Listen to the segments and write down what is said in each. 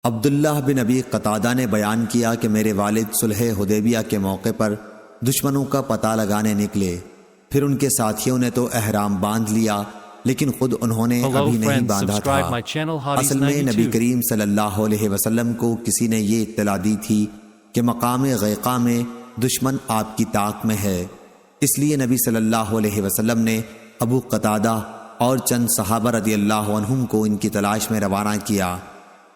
عبداللہ بن ابی قتادہ نے بیان کیا کہ میرے والد صلح حدیبیہ کے موقع پر دشمنوں کا پتہ لگانے نکلے، پھر ان کے ساتھیوں نے تو احرام باندھ لیا لیکن خود انہوں نے ابھی نہیں باندھا تھا۔ اصل میں نبی کریم صلی اللہ علیہ وسلم کو کسی نے یہ اطلاع دی تھی کہ مقام غیقہ میں دشمن آپ کی طاق میں ہے، اس لیے نبی صلی اللہ علیہ وسلم نے ابو قتادہ اور چند صحابہ رضی اللہ عنہم کو ان کی تلاش میں روانہ کیا۔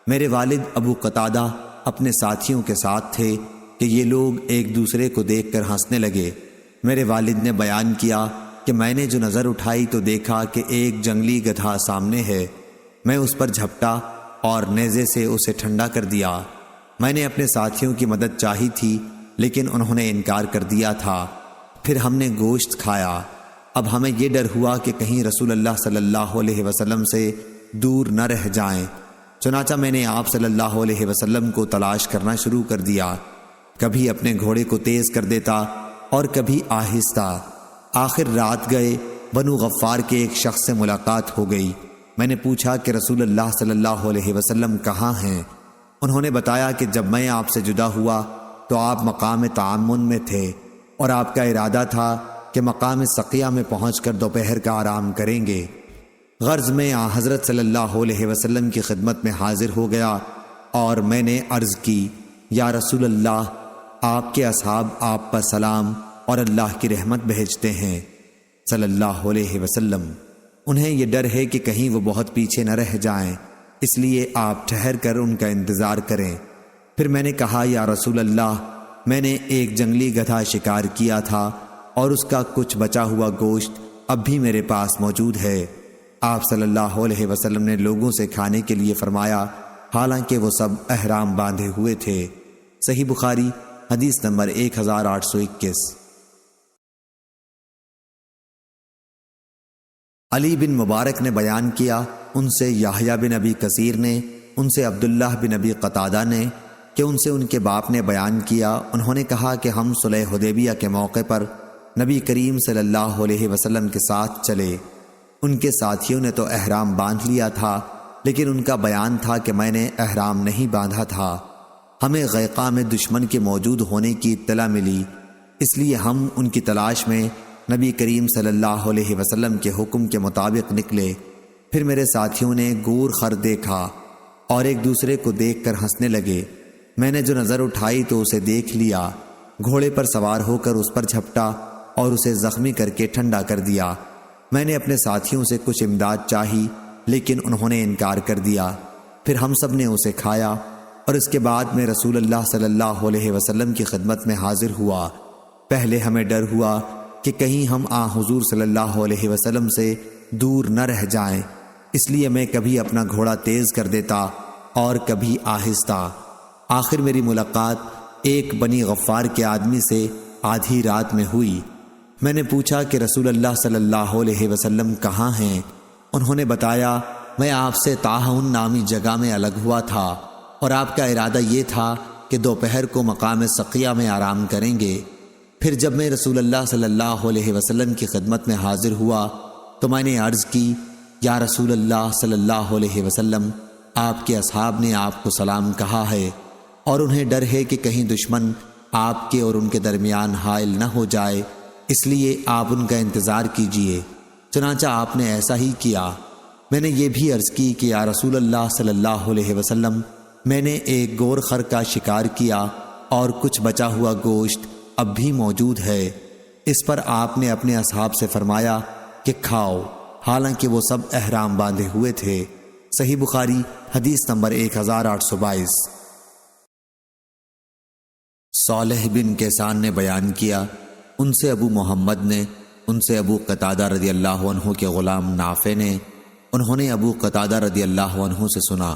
میرے والد ابو قتادہ اپنے ساتھیوں کے ساتھ تھے کہ یہ لوگ ایک دوسرے کو دیکھ کر ہنسنے لگے۔ میرے والد نے بیان کیا کہ میں نے جو نظر اٹھائی تو دیکھا کہ ایک جنگلی گدھا سامنے ہے۔ میں اس پر جھپٹا اور نیزے سے اسے ٹھنڈا کر دیا۔ میں نے اپنے ساتھیوں کی مدد چاہی تھی لیکن انہوں نے انکار کر دیا تھا۔ پھر ہم نے گوشت کھایا۔ اب ہمیں یہ ڈر ہوا کہ کہیں رسول اللہ صلی اللہ علیہ وسلم سے دور نہ رہ جائیں، چنانچہ میں نے آپ صلی اللہ علیہ وسلم کو تلاش کرنا شروع کر دیا، کبھی اپنے گھوڑے کو تیز کر دیتا اور کبھی آہستہ۔ آخر رات گئے بنو غفار کے ایک شخص سے ملاقات ہو گئی۔ میں نے پوچھا کہ رسول اللہ صلی اللہ علیہ وسلم کہاں ہیں؟ انہوں نے بتایا کہ جب میں آپ سے جدا ہوا تو آپ مقام تعامن میں تھے اور آپ کا ارادہ تھا کہ مقام سقیہ میں پہنچ کر دوپہر کا آرام کریں گے۔ غرض میں حضرت صلی اللہ علیہ وسلم کی خدمت میں حاضر ہو گیا اور میں نے عرض کی، یا رسول اللہ، آپ کے اصحاب آپ پر سلام اور اللہ کی رحمت بھیجتے ہیں صلی اللہ علیہ وسلم۔ انہیں یہ ڈر ہے کہ کہیں وہ بہت پیچھے نہ رہ جائیں، اس لیے آپ ٹھہر کر ان کا انتظار کریں۔ پھر میں نے کہا، یا رسول اللہ، میں نے ایک جنگلی گدھا شکار کیا تھا اور اس کا کچھ بچا ہوا گوشت اب بھی میرے پاس موجود ہے۔ آپ صلی اللہ علیہ وسلم نے لوگوں سے کھانے کے لیے فرمایا، حالانکہ وہ سب احرام باندھے ہوئے تھے۔ صحیح بخاری حدیث نمبر 1821۔ علی بن مبارک نے بیان کیا، ان سے یحییٰ بن ابی کثیر نے، ان سے عبداللہ بن ابی قتادہ نے کہ ان سے ان کے باپ نے بیان کیا، انہوں نے کہا کہ ہم صلح حدیبیہ کے موقع پر نبی کریم صلی اللہ علیہ وسلم کے ساتھ چلے۔ ان کے ساتھیوں نے تو احرام باندھ لیا تھا لیکن ان کا بیان تھا کہ میں نے احرام نہیں باندھا تھا۔ ہمیں غیقہ میں دشمن کے موجود ہونے کی اطلاع ملی، اس لیے ہم ان کی تلاش میں نبی کریم صلی اللہ علیہ وسلم کے حکم کے مطابق نکلے۔ پھر میرے ساتھیوں نے گور خر دیکھا اور ایک دوسرے کو دیکھ کر ہنسنے لگے۔ میں نے جو نظر اٹھائی تو اسے دیکھ لیا، گھوڑے پر سوار ہو کر اس پر جھپٹا اور اسے زخمی کر کے ٹھنڈا کر دیا۔ میں نے اپنے ساتھیوں سے کچھ امداد چاہی لیکن انہوں نے انکار کر دیا۔ پھر ہم سب نے اسے کھایا اور اس کے بعد میں رسول اللہ صلی اللہ علیہ وسلم کی خدمت میں حاضر ہوا۔ پہلے ہمیں ڈر ہوا کہ کہیں ہم حضور صلی اللہ علیہ وسلم سے دور نہ رہ جائیں، اس لیے میں کبھی اپنا گھوڑا تیز کر دیتا اور کبھی آہستہ۔ آخر میری ملاقات ایک بنی غفار کے آدمی سے آدھی رات میں ہوئی۔ میں نے پوچھا کہ رسول اللہ صلی اللہ علیہ وسلم کہاں ہیں؟ انہوں نے بتایا، میں آپ سے طاحون نامی جگہ میں الگ ہوا تھا اور آپ کا ارادہ یہ تھا کہ دوپہر کو مقام سقیہ میں آرام کریں گے۔ پھر جب میں رسول اللہ صلی اللہ علیہ وسلم کی خدمت میں حاضر ہوا تو میں نے عرض کی، یا رسول اللہ صلی اللہ علیہ وسلم، آپ کے اصحاب نے آپ کو سلام کہا ہے اور انہیں ڈر ہے کہ کہیں دشمن آپ کے اور ان کے درمیان حائل نہ ہو جائے، اس لیے آپ ان کا انتظار کیجئے۔ چنانچہ آپ نے ایسا ہی کیا۔ میں نے یہ بھی عرض کی کہ یا رسول اللہ صلی اللہ علیہ وسلم، میں نے ایک گور خر کا شکار کیا اور کچھ بچا ہوا گوشت اب بھی موجود ہے۔ اس پر آپ نے اپنے اصحاب سے فرمایا کہ کھاؤ، حالانکہ وہ سب احرام باندھے ہوئے تھے۔ صحیح بخاری حدیث نمبر 1822۔ صالح بن کیسان نے بیان کیا، ان سے ابو محمد نے، ان سے ابو قتادہ رضی اللہ عنہ کے غلام نافع نے، انہوں نے ابو قتادہ رضی اللہ عنہ سے سنا،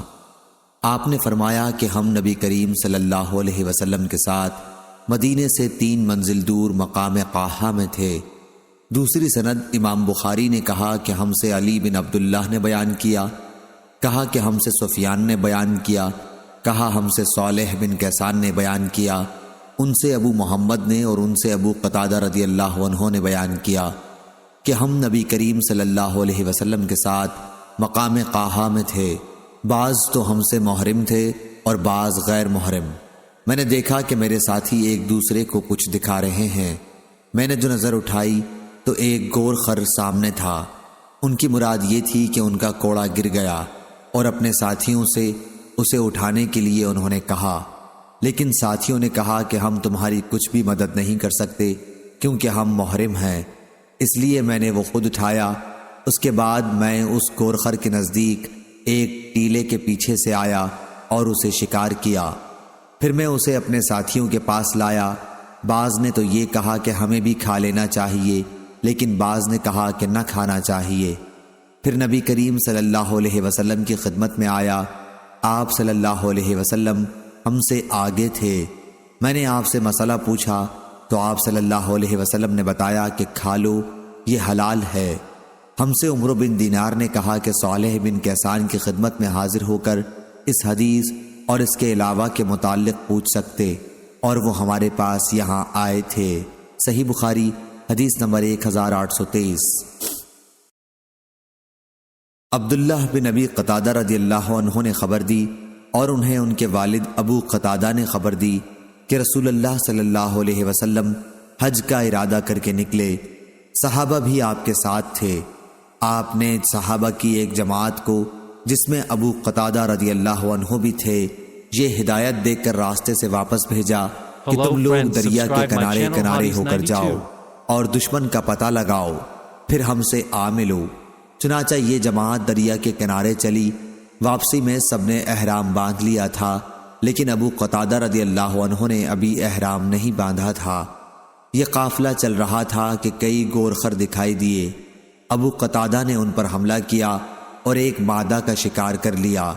آپ نے فرمایا کہ ہم نبی کریم صلی اللہ علیہ وسلم کے ساتھ مدینے سے 3 منزل دور مقام قاحہ میں تھے۔ دوسری سند امام بخاری نے کہا کہ ہم سے علی بن عبداللہ نے بیان کیا، کہا کہ ہم سے سفیان نے بیان کیا، کہا ہم سے صالح بن کیسان نے بیان کیا، ان سے ابو محمد نے اور ان سے ابو قتادہ رضی اللہ عنہ نے بیان کیا کہ ہم نبی کریم صلی اللہ علیہ وسلم کے ساتھ مقام قاحہ میں تھے۔ بعض تو ہم سے محرم تھے اور بعض غیر محرم۔ میں نے دیکھا کہ میرے ساتھی ایک دوسرے کو کچھ دکھا رہے ہیں۔ میں نے جو نظر اٹھائی تو ایک گور خر سامنے تھا۔ ان کی مراد یہ تھی کہ ان کا کوڑا گر گیا اور اپنے ساتھیوں سے اسے اٹھانے کے لیے انہوں نے کہا، لیکن ساتھیوں نے کہا کہ ہم تمہاری کچھ بھی مدد نہیں کر سکتے کیونکہ ہم محرم ہیں، اس لیے میں نے وہ خود اٹھایا۔ اس کے بعد میں اس گورخر کے نزدیک ایک ٹیلے کے پیچھے سے آیا اور اسے شکار کیا۔ پھر میں اسے اپنے ساتھیوں کے پاس لایا۔ بعض نے تو یہ کہا کہ ہمیں بھی کھا لینا چاہیے، لیکن بعض نے کہا کہ نہ کھانا چاہیے۔ پھر نبی کریم صلی اللہ علیہ وسلم کی خدمت میں آیا۔ آپ صلی اللہ علیہ وسلم ہم سے آگے تھے۔ میں نے آپ سے مسئلہ پوچھا تو آپ صلی اللہ علیہ وسلم نے بتایا کہ کھا لو، یہ حلال ہے۔ ہم سے عمرو بن دینار نے کہا کہ صالح بن کیسان کی خدمت میں حاضر ہو کر اس حدیث اور اس کے علاوہ کے متعلق پوچھ سکتے، اور وہ ہمارے پاس یہاں آئے تھے۔ صحیح بخاری حدیث نمبر 1823۔ عبداللہ بن ابی قتادہ رضی اللہ عنہ نے خبر دی اور انہیں ان کے والد ابو قتادہ نے خبر دی کہ رسول اللہ صلی اللہ علیہ وسلم حج کا ارادہ کر کے نکلے۔ صحابہ بھی آپ کے ساتھ تھے۔ آپ نے صحابہ کی ایک جماعت کو، جس میں ابو قتادہ رضی اللہ عنہ بھی تھے، یہ ہدایت دے کر راستے سے واپس بھیجا کہ تم لوگ دریا کے کنارے کنارے ہو کر جاؤ اور دشمن کا پتہ لگاؤ، پھر ہم سے آ ملو۔ چنانچہ یہ جماعت دریا کے کنارے چلی۔ واپسی میں سب نے احرام باندھ لیا تھا، لیکن ابو قتادہ رضی اللہ عنہ نے ابھی احرام نہیں باندھا تھا۔ یہ قافلہ چل رہا تھا کہ کئی گورخر دکھائی دیے۔ ابو قتادہ نے ان پر حملہ کیا اور ایک مادہ کا شکار کر لیا۔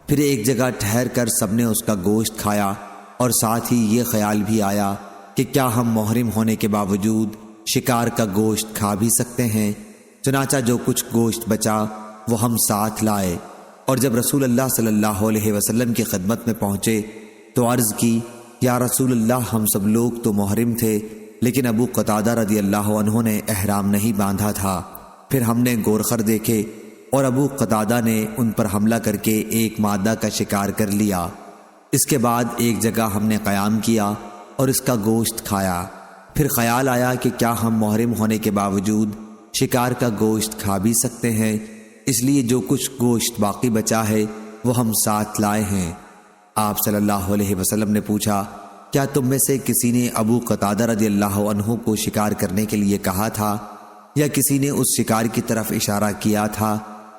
پھر ایک جگہ ٹھہر کر سب نے اس کا گوشت کھایا، اور ساتھ ہی یہ خیال بھی آیا کہ کیا ہم محرم ہونے کے باوجود شکار کا گوشت کھا بھی سکتے ہیں۔ چنانچہ جو کچھ گوشت بچا وہ ہم ساتھ لائے، اور جب رسول اللہ صلی اللہ علیہ وسلم کی خدمت میں پہنچے تو عرض کی، یا رسول اللہ، ہم سب لوگ تو محرم تھے، لیکن ابو قتادہ رضی اللہ عنہ نے احرام نہیں باندھا تھا۔ پھر ہم نے گورخر دیکھے اور ابو قتادہ نے ان پر حملہ کر کے ایک مادہ کا شکار کر لیا۔ اس کے بعد ایک جگہ ہم نے قیام کیا اور اس کا گوشت کھایا۔ پھر خیال آیا کہ کیا ہم محرم ہونے کے باوجود شکار کا گوشت کھا بھی سکتے ہیں، اس لیے جو کچھ گوشت باقی بچا ہے وہ ہم ساتھ لائے ہیں۔ آپ صلی اللہ علیہ وسلم نے پوچھا، کیا تم میں سے کسی نے ابو قتادہ رضی اللہ عنہ کو شکار کرنے کے لیے کہا تھا، یا کسی نے اس شکار کی طرف اشارہ کیا تھا؟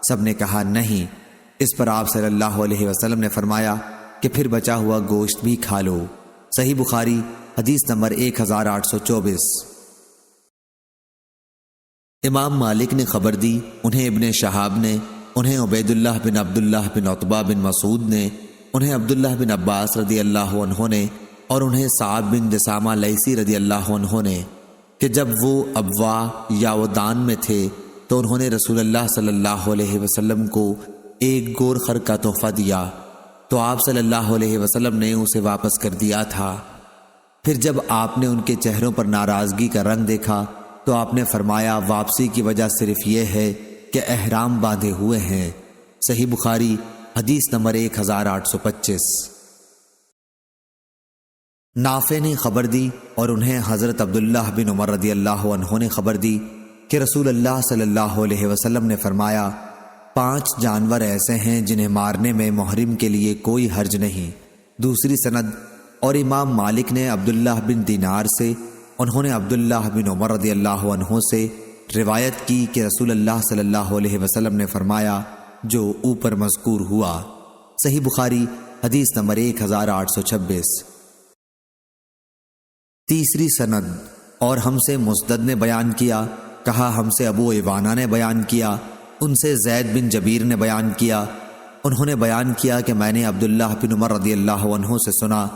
سب نے کہا نہیں۔ اس پر آپ صلی اللہ علیہ وسلم نے فرمایا کہ پھر بچا ہوا گوشت بھی کھا لو۔ صحیح بخاری حدیث نمبر 1824۔ امام مالک نے خبر دی، انہیں ابن شہاب نے، انہیں عبید اللہ بن عبداللہ بن عتبہ بن مسعود نے، انہیں عبداللہ بن عباس رضی اللہ عنہ نے، اور انہیں صعب بن جسامہ لیثی رضی اللہ عنہ نے، کہ جب وہ ابوا یا ودان میں تھے تو انہوں نے رسول اللہ صلی اللہ علیہ وسلم کو ایک گورخر کا تحفہ دیا، تو آپ صلی اللہ علیہ وسلم نے اسے واپس کر دیا تھا۔ پھر جب آپ نے ان کے چہروں پر ناراضگی کا رنگ دیکھا تو آپ نے فرمایا، واپسی کی وجہ صرف یہ ہے کہ احرام باندھے ہوئے ہیں۔ صحیح بخاری حدیث نمبر 1825۔ نافع نے خبر دی اور انہیں حضرت عبداللہ بن عمر رضی اللہ عنہ نے خبر دی کہ رسول اللہ صلی اللہ علیہ وسلم نے فرمایا، 5 جانور ایسے ہیں جنہیں مارنے میں محرم کے لیے کوئی حرج نہیں۔ دوسری سند۔ اور امام مالک نے عبداللہ بن دینار سے، انہوں نے عبداللہ بن عمر رضی اللہ عنہ سے روایت کی کہ رسول اللہ صلی اللہ علیہ وسلم نے فرمایا جو اوپر مذکور ہوا۔ صحیح بخاری حدیث نمبر 1826۔ تیسری سند۔ اور ہم سے مسدد نے بیان کیا، کہا ہم سے ابو عوانہ نے بیان کیا، ان سے زید بن جبیر نے بیان کیا، انہوں نے بیان کیا کہ میں نے عبداللہ بن عمر رضی اللہ عنہ سے سنا،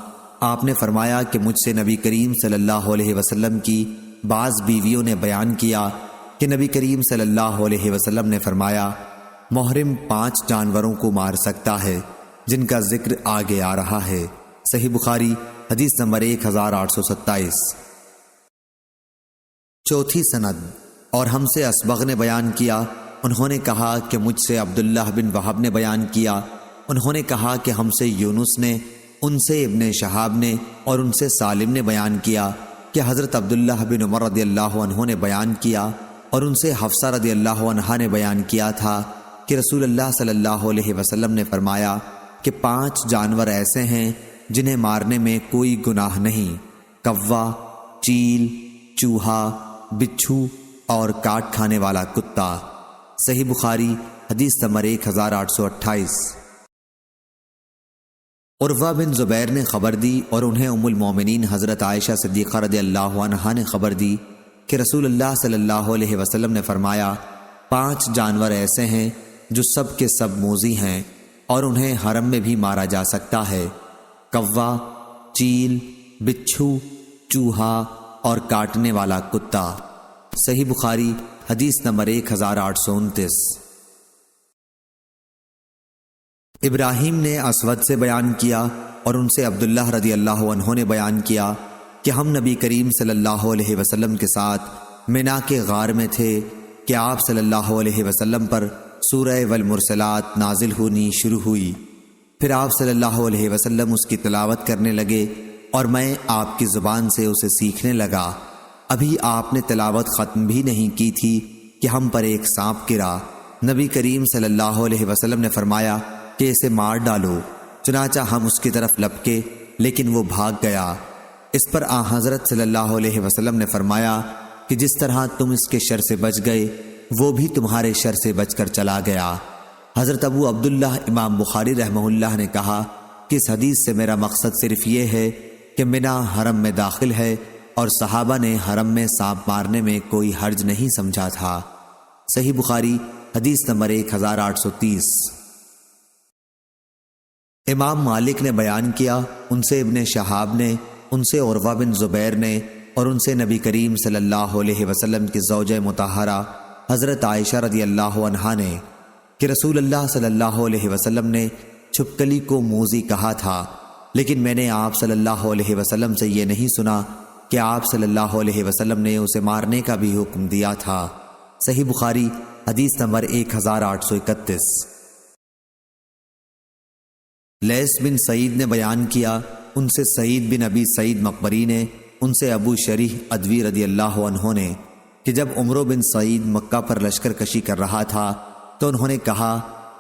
آپ نے فرمایا کہ مجھ سے نبی کریم صلی اللہ علیہ وسلم کی بعض بیویوں نے بیان کیا کہ نبی کریم صلی اللہ علیہ وسلم نے فرمایا، محرم 5 جانوروں کو مار سکتا ہے جن کا ذکر آگے آ رہا ہے۔ صحیح بخاری حدیث نمبر 1827۔ چوتھی سند۔ اور ہم سے اسبغ نے بیان کیا، انہوں نے کہا کہ مجھ سے عبداللہ بن وہب نے بیان کیا انہوں نے کہا کہ ہم سے یونس نے، ان سے ابن شہاب نے اور ان سے سالم نے بیان کیا کہ حضرت عبداللہ بن عمر رضی اللہ عنہ نے بیان کیا اور ان سے حفصہ رضی اللہ عنہا نے بیان کیا تھا کہ رسول اللہ صلی اللہ علیہ وسلم نے فرمایا کہ 5 جانور ایسے ہیں جنہیں مارنے میں کوئی گناہ نہیں: کوا، چیل، چوہا، بچھو اور کاٹ کھانے والا کتا۔ صحیح بخاری حدیث نمبر 1828۔ عروہ بن زبیر نے خبر دی اور انہیں ام المومنین حضرت عائشہ صدیقہ رضی اللہ عنہا نے خبر دی کہ رسول اللہ صلی اللہ علیہ وسلم نے فرمایا 5 جانور ایسے ہیں جو سب کے سب موذی ہیں اور انہیں حرم میں بھی مارا جا سکتا ہے: کوا، چیل، بچھو، چوہا اور کاٹنے والا کتا۔ صحیح بخاری حدیث نمبر 1829۔ ابراہیم نے اسود سے بیان کیا اور ان سے عبداللہ رضی اللہ عنہ نے بیان کیا کہ ہم نبی کریم صلی اللہ علیہ وسلم کے ساتھ منا کے غار میں تھے کہ آپ صلی اللہ علیہ وسلم پر سورہ والمرسلات نازل ہونی شروع ہوئی۔ پھر آپ صلی اللہ علیہ وسلم اس کی تلاوت کرنے لگے اور میں آپ کی زبان سے اسے سیکھنے لگا۔ ابھی آپ نے تلاوت ختم بھی نہیں کی تھی کہ ہم پر ایک سانپ گرا۔ نبی کریم صلی اللہ علیہ وسلم نے فرمایا کہ اسے مار ڈالو۔ چنانچہ ہم اس کی طرف لپکے لیکن وہ بھاگ گیا۔ اس پر حضرت صلی اللہ علیہ وسلم نے فرمایا کہ جس طرح تم اس کے شر سے بچ گئے وہ بھی تمہارے شر سے بچ کر چلا گیا۔ حضرت ابو عبداللہ امام بخاری رحمہ اللہ نے کہا کہ اس حدیث سے میرا مقصد صرف یہ ہے کہ منا حرم میں داخل ہے اور صحابہ نے حرم میں سانپ مارنے میں کوئی حرج نہیں سمجھا تھا۔ صحیح بخاری حدیث نمبر 1830۔ امام مالک نے بیان کیا، ان سے ابن شہاب نے، ان سے عروہ بن زبیر نے اور ان سے نبی کریم صلی اللہ علیہ وسلم کی زوجہ مطہرہ حضرت عائشہ رضی اللہ عنہا نے کہ رسول اللہ صلی اللہ علیہ وسلم نے چھپکلی کو موذی کہا تھا، لیکن میں نے آپ صلی اللہ علیہ وسلم سے یہ نہیں سنا کہ آپ صلی اللہ علیہ وسلم نے اسے مارنے کا بھی حکم دیا تھا۔ صحیح بخاری حدیث نمبر 1831۔ لیث بن سعید نے بیان کیا، ان سے سعید بن ابی سعید مقبری نے، ان سے ابو شریح ادوی رضی اللہ عنہ نے کہ جب عمرو بن سعید مکہ پر لشکر کشی کر رہا تھا تو انہوں نے کہا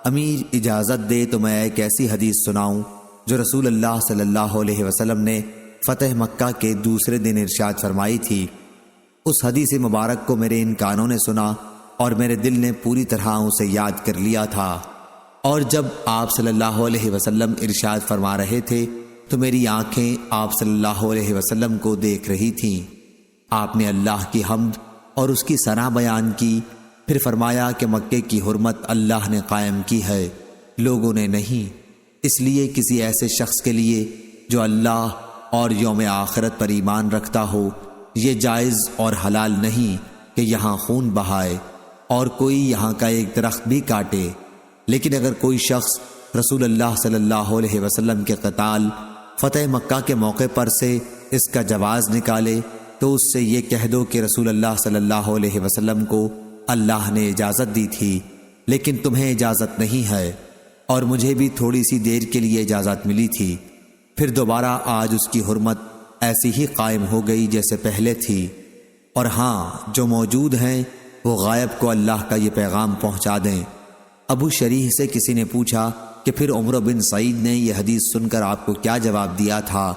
امیر اجازت دے تو میں ایک ایسی حدیث سناؤں جو رسول اللہ صلی اللہ علیہ وسلم نے فتح مکہ کے دوسرے دن ارشاد فرمائی تھی۔ اس حدیث مبارک کو میرے ان کانوں نے سنا اور میرے دل نے پوری طرح اسے یاد کر لیا تھا، اور جب آپ صلی اللہ علیہ وسلم ارشاد فرما رہے تھے تو میری آنکھیں آپ صلی اللہ علیہ وسلم کو دیکھ رہی تھیں۔ آپ نے اللہ کی حمد اور اس کی ثنا بیان کی، پھر فرمایا کہ مکے کی حرمت اللہ نے قائم کی ہے، لوگوں نے نہیں، اس لیے کسی ایسے شخص کے لیے جو اللہ اور یوم آخرت پر ایمان رکھتا ہو یہ جائز اور حلال نہیں کہ یہاں خون بہائے اور کوئی یہاں کا ایک درخت بھی کاٹے۔ لیکن اگر کوئی شخص رسول اللہ صلی اللہ علیہ وسلم کے قتال فتح مکہ کے موقع پر سے اس کا جواز نکالے تو اس سے یہ کہہ دو کہ رسول اللہ صلی اللہ علیہ وسلم کو اللہ نے اجازت دی تھی لیکن تمہیں اجازت نہیں ہے، اور مجھے بھی تھوڑی سی دیر کے لیے اجازت ملی تھی، پھر دوبارہ آج اس کی حرمت ایسی ہی قائم ہو گئی جیسے پہلے تھی۔ اور ہاں جو موجود ہیں وہ غائب کو اللہ کا یہ پیغام پہنچا دیں۔ ابو شریح سے کسی نے پوچھا کہ پھر عمرو بن سعید نے یہ حدیث سن کر آپ کو کیا جواب دیا تھا؟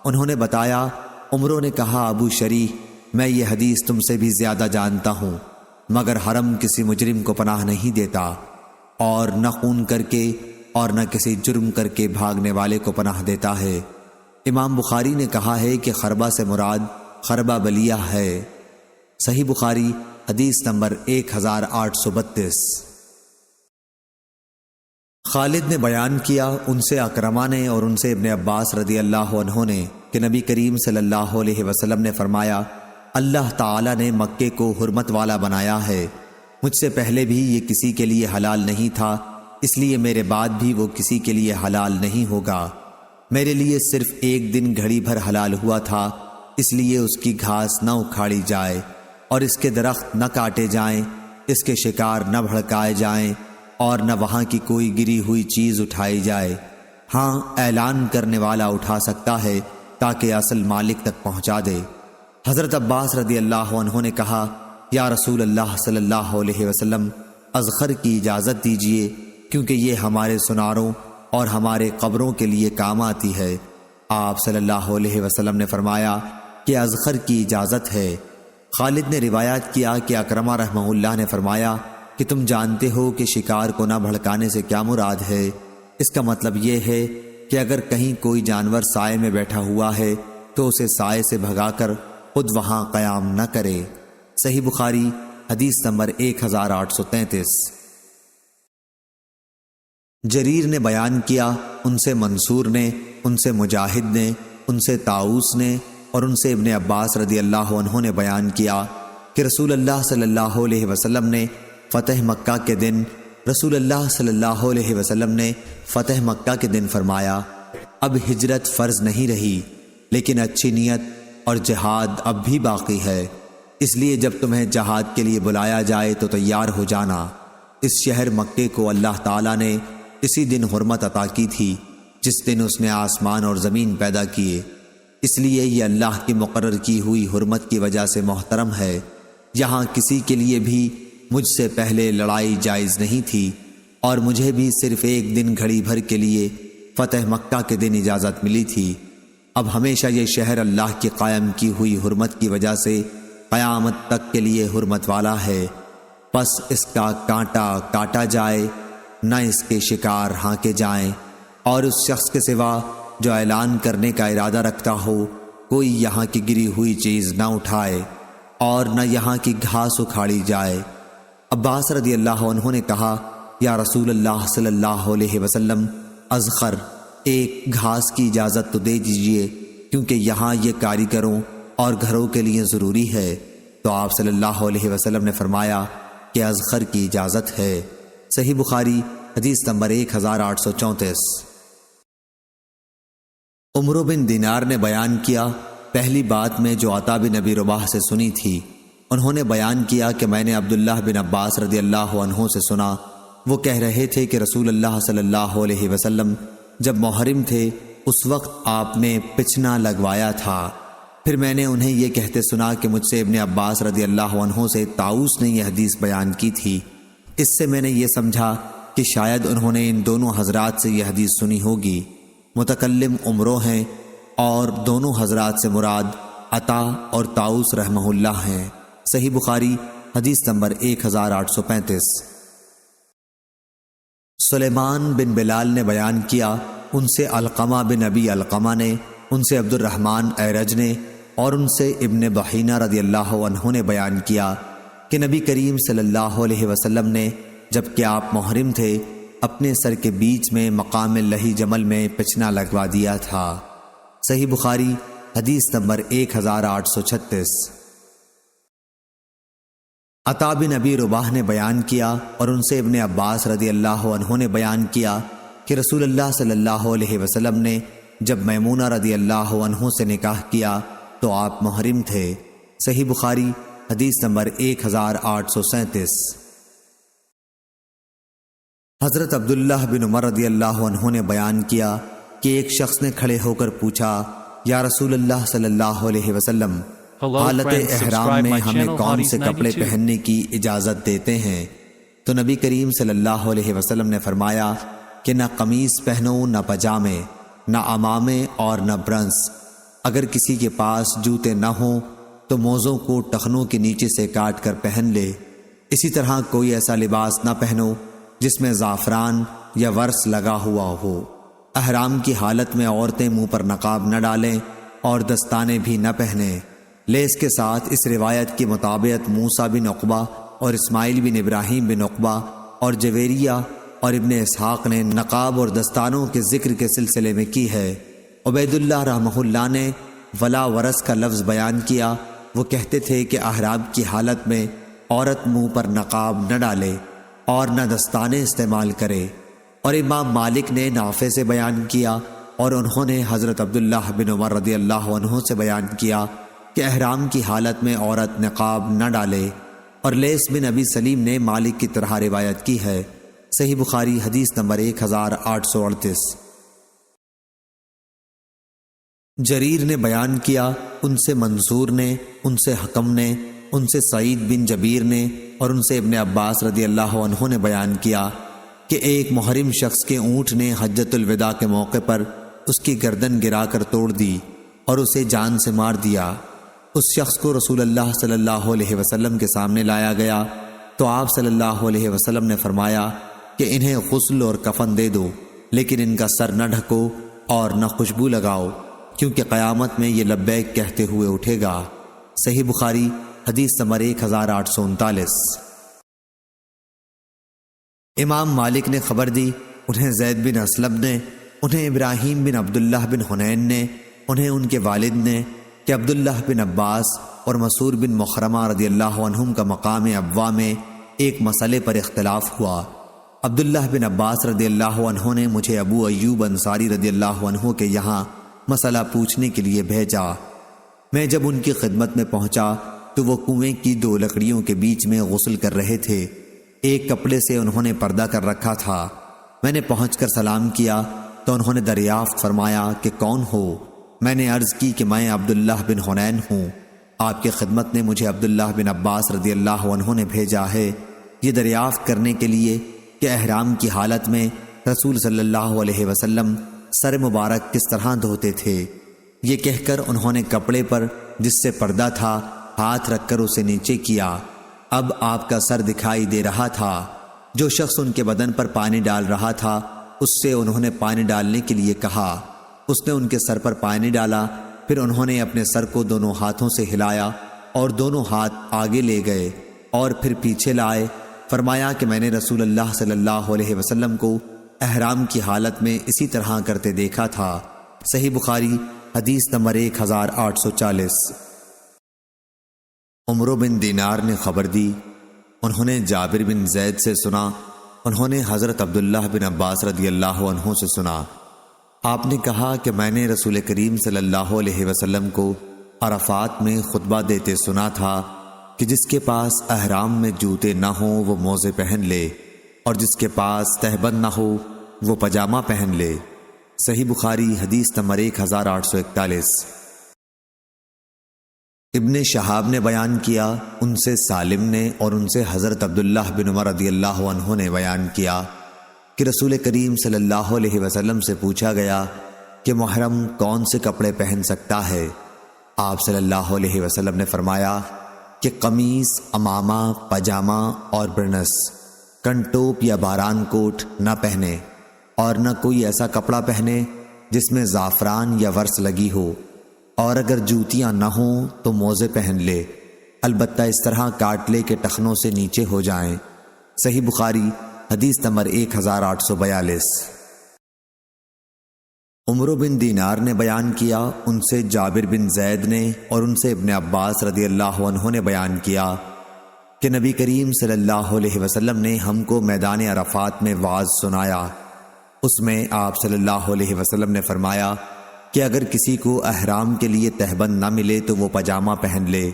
انہوں نے بتایا، عمرو نے کہا ابو شریح میں یہ حدیث تم سے بھی زیادہ جانتا ہوں، مگر حرم کسی مجرم کو پناہ نہیں دیتا، اور نہ خون کر کے اور نہ کسی جرم کر کے بھاگنے والے کو پناہ دیتا ہے۔ امام بخاری نے کہا ہے کہ خربہ سے مراد خربہ بلیہ ہے۔ صحیح بخاری حدیث نمبر 1832۔ خالد نے بیان کیا، ان سے اکرمہ نے اور ان سے ابن عباس رضی اللہ عنہ نے کہ نبی کریم صلی اللہ علیہ وسلم نے فرمایا اللہ تعالیٰ نے مکے کو حرمت والا بنایا ہے، مجھ سے پہلے بھی یہ کسی کے لیے حلال نہیں تھا، اس لیے میرے بعد بھی وہ کسی کے لیے حلال نہیں ہوگا۔ میرے لیے صرف ایک دن گھڑی بھر حلال ہوا تھا، اس لیے اس کی گھاس نہ اکھاڑی جائے اور اس کے درخت نہ کاٹے جائیں، اس کے شکار نہ بھڑکائے جائیں، اور نہ وہاں کی کوئی گری ہوئی چیز اٹھائی جائے۔ ہاں اعلان کرنے والا اٹھا سکتا ہے تاکہ اصل مالک تک پہنچا دے۔ حضرت عباس رضی اللہ عنہ نے کہا، یا رسول اللہ صلی اللہ علیہ وسلم، اذخر کی اجازت دیجیے، کیونکہ یہ ہمارے سناروں اور ہمارے قبروں کے لیے کام آتی ہے۔ آپ صلی اللہ علیہ وسلم نے فرمایا کہ اذخر کی اجازت ہے۔ خالد نے روایت کیا کہ اکرمہ رحمہ اللہ نے فرمایا کہ تم جانتے ہو کہ شکار کو نہ بھڑکانے سے کیا مراد ہے؟ اس کا مطلب یہ ہے کہ اگر کہیں کوئی جانور سائے میں بیٹھا ہوا ہے تو اسے سائے سے بھگا کر خود وہاں قیام نہ کرے۔ صحیح بخاری حدیث نمبر 1833۔ جریر نے بیان کیا، ان سے منصور نے، ان سے مجاہد نے، ان سے طاؤس نے اور ان سے ابن عباس رضی اللہ عنہ نے بیان کیا کہ رسول اللہ صلی اللہ علیہ وسلم نے فتح مکہ کے دن فتح مکہ کے دن فرمایا، اب ہجرت فرض نہیں رہی، لیکن اچھی نیت اور جہاد اب بھی باقی ہے، اس لیے جب تمہیں جہاد کے لیے بلایا جائے تو تیار ہو جانا۔ اس شہر مکے کو اللہ تعالیٰ نے اسی دن حرمت عطا کی تھی جس دن اس نے آسمان اور زمین پیدا کیے، اس لیے یہ اللہ کی مقرر کی ہوئی حرمت کی وجہ سے محترم ہے۔ یہاں کسی کے لیے بھی مجھ سے پہلے لڑائی جائز نہیں تھی، اور مجھے بھی صرف ایک دن گھڑی بھر کے لیے فتح مکہ کے دن اجازت ملی تھی۔ اب ہمیشہ یہ شہر اللہ کی قائم کی ہوئی حرمت کی وجہ سے قیامت تک کے لیے حرمت والا ہے، پس اس کا کانٹا کاٹا جائے، نہ اس کے شکار ہانکے جائیں، اور اس شخص کے سوا جو اعلان کرنے کا ارادہ رکھتا ہو کوئی یہاں کی گری ہوئی چیز نہ اٹھائے اور نہ یہاں کی گھاس اکھاڑی جائے۔ عباس رضی اللہ عنہ نے کہا، یا رسول اللہ صلی اللہ علیہ وسلم، اذخر ایک گھاس کی اجازت تو دے دیجیے، کیونکہ یہاں یہ کاریگروں اور گھروں کے لیے ضروری ہے۔ تو آپ صلی اللہ علیہ وسلم نے فرمایا کہ اذخر کی اجازت ہے۔ صحیح بخاری حدیث نمبر 1834۔ عمرو بن دینار نے بیان کیا، پہلی بات میں جو عطا بن ابی رباح سے سنی تھی، انہوں نے بیان کیا کہ میں نے عبداللہ بن عباس رضی اللہ عنہ سے سنا، وہ کہہ رہے تھے کہ رسول اللہ صلی اللہ علیہ وسلم جب محرم تھے اس وقت آپ نے پچھنا لگوایا تھا۔ پھر میں نے انہیں یہ کہتے سنا کہ مجھ سے ابن عباس رضی اللہ عنہ سے طاؤس نے یہ حدیث بیان کی تھی۔ اس سے میں نے یہ سمجھا کہ شاید انہوں نے ان دونوں حضرات سے یہ حدیث سنی ہوگی۔ متکلم عمرو ہیں اور دونوں حضرات سے مراد عطا اور طاؤس رحمہ اللہ ہیں۔ صحیح بخاری حدیث نمبر 1835۔ سلیمان بن بلال نے بیان کیا، ان سے علقمہ بن ابی علقمہ نے، ان سے عبد الرحمن ایرج نے اور ان سے ابن بحینہ رضی اللہ عنہ نے بیان کیا کہ نبی کریم صلی اللہ علیہ وسلم نے جب کہ آپ محرم تھے اپنے سر کے بیچ میں مقام لہی جمل میں پچھنا لگوا دیا تھا۔ صحیح بخاری حدیث نمبر 1836۔ عطا بن ابی رباح نے بیان کیا اور ان سے ابن عباس رضی اللہ عنہ نے بیان کیا کہ رسول اللہ صلی اللہ علیہ وسلم نے جب میمونہ رضی اللہ عنہ سے نکاح کیا تو آپ محرم تھے۔ صحیح بخاری حدیث نمبر 1837۔ حضرت عبداللہ بن عمر رضی اللہ عنہ نے بیان کیا کہ ایک شخص نے کھڑے ہو کر پوچھا، یا رسول اللہ صلی اللہ علیہ وسلم، حالت احرام میں ہمیں کون سے کپڑے پہننے کی اجازت دیتے ہیں؟ تو نبی کریم صلی اللہ علیہ وسلم نے فرمایا کہ نہ قمیص پہنو، نہ پجامے، نہ عمامے اور نہ برنس۔ اگر کسی کے پاس جوتے نہ ہوں تو موزوں کو ٹخنوں کے نیچے سے کاٹ کر پہن لے۔ اسی طرح کوئی ایسا لباس نہ پہنو جس میں زعفران یا ورس لگا ہوا ہو۔ احرام کی حالت میں عورتیں منہ پر نقاب نہ ڈالیں اور دستانے بھی نہ پہنیں۔ لیس کے ساتھ اس روایت کی مطابقت موسیٰ بن عقبہ اور اسماعیل بن ابراہیم بن عقبہ اور جویریہ اور ابن اسحاق نے نقاب اور دستانوں کے ذکر کے سلسلے میں کی ہے۔ عبید اللہ رحمہ اللہ نے ولا ورس کا لفظ بیان کیا، وہ کہتے تھے کہ احرام کی حالت میں عورت منہ پر نقاب نہ ڈالے اور نہ دستانے استعمال کرے۔ اور امام مالک نے نافع سے بیان کیا اور انہوں نے حضرت عبداللہ بن عمر رضی اللہ عنہ سے بیان کیا کہ احرام کی حالت میں عورت نقاب نہ ڈالے۔ اور لیس بن ابی سلیم نے مالک کی طرح روایت کی ہے۔ صحیح بخاری حدیث نمبر 1838۔ جریر نے بیان کیا، ان سے منصور نے، ان سے حکم نے، ان سے سعید بن جبیر نے اور ان سے ابن عباس رضی اللہ عنہ نے بیان کیا کہ ایک محرم شخص کے اونٹ نے حجۃ الوداع کے موقع پر اس کی گردن گرا کر توڑ دی اور اسے جان سے مار دیا۔ اس شخص کو رسول اللہ صلی اللہ علیہ وسلم کے سامنے لایا گیا تو آپ صلی اللہ علیہ وسلم نے فرمایا کہ انہیں غسل اور کفن دے دو، لیکن ان کا سر نہ ڈھکو اور نہ خوشبو لگاؤ، کیونکہ قیامت میں یہ لبیک کہتے ہوئے اٹھے گا۔ صحیح بخاری حدیث نمبر 1839۔ امام مالک نے خبر دی، انہیں زید بن اسلم نے، انہیں ابراہیم بن عبداللہ بن حنین نے، انہیں ان کے والد نے کہ عبداللہ بن عباس اور مسعور بن مخرمہ رضی اللہ عنہم کا مقام ابوا میں ایک مسئلے پر اختلاف ہوا۔ عبداللہ بن عباس رضی اللہ عنہ نے مجھے ابو ایوب انصاری رضی اللہ عنہ کے یہاں مسئلہ پوچھنے کے لیے بھیجا۔ میں جب ان کی خدمت میں پہنچا تو وہ کنویں کی 2 لکڑیوں کے بیچ میں غسل کر رہے تھے۔ ایک کپڑے سے انہوں نے پردہ کر رکھا تھا۔ میں نے پہنچ کر سلام کیا تو انہوں نے دریافت فرمایا کہ کون ہو؟ میں نے عرض کی کہ میں عبداللہ بن حنین ہوں۔ آپ کی خدمت نے مجھے عبداللہ بن عباس رضی اللہ عنہ نے بھیجا ہے، یہ دریافت کرنے کے لیے کہ احرام کی حالت میں رسول صلی اللہ علیہ وسلم سر مبارک کس طرح دھوتے تھے۔ یہ کہہ کر انہوں نے کپڑے پر جس سے پردہ تھا ہاتھ رکھ کر اسے نیچے کیا۔ اب آپ کا سر دکھائی دے رہا تھا۔ جو شخص ان کے بدن پر پانی ڈال رہا تھا اس سے انہوں نے پانی ڈالنے کے لیے کہا۔ اس نے ان کے سر پر پانی ڈالا، پھر انہوں نے اپنے سر کو دونوں ہاتھوں سے ہلایا اور دونوں ہاتھ آگے لے گئے اور پھر پیچھے لائے۔ فرمایا کہ میں نے رسول اللہ صلی اللہ علیہ وسلم کو احرام کی حالت میں اسی طرح کرتے دیکھا تھا۔ صحیح بخاری حدیث نمبر 1840۔ عمرو بن دینار نے خبر دی، انہوں نے جابر بن زید سے سنا، انہوں نے حضرت عبداللہ بن عباس رضی اللہ عنہ سے سنا۔ آپ نے کہا کہ میں نے رسول کریم صلی اللہ علیہ وسلم کو عرفات میں خطبہ دیتے سنا تھا کہ جس کے پاس احرام میں جوتے نہ ہوں وہ موزے پہن لے، اور جس کے پاس تہبند نہ ہو وہ پجامہ پہن لے۔ صحیح بخاری حدیث نمبر 1841۔ ابن شہاب نے بیان کیا، ان سے سالم نے اور ان سے حضرت عبداللہ بن عمر رضی اللہ عنہ نے بیان کیا کہ رسول کریم صلی اللہ علیہ وسلم سے پوچھا گیا کہ محرم کون سے کپڑے پہن سکتا ہے؟ آپ صلی اللہ علیہ وسلم نے فرمایا کہ قمیص، عمامہ، پاجامہ اور برنس، کنٹوپ یا باران کوٹ نہ پہنے، اور نہ کوئی ایسا کپڑا پہنے جس میں زعفران یا ورس لگی ہو، اور اگر جوتیاں نہ ہوں تو موزے پہن لے، البتہ اس طرح کاٹ لے کہ ٹخنوں سے نیچے ہو جائیں۔ صحیح بخاری حدیث نمبر 1842۔ عمرو بن دینار نے بیان کیا، ان سے جابر بن زید نے اور ان سے ابن عباس رضی اللہ عنہ نے بیان کیا کہ نبی کریم صلی اللہ علیہ وسلم نے ہم کو میدان عرفات میں وعظ سنایا۔ اس میں آپ صلی اللہ علیہ وسلم نے فرمایا کہ اگر کسی کو احرام کے لیے تہبند نہ ملے تو وہ پاجامہ پہن لے،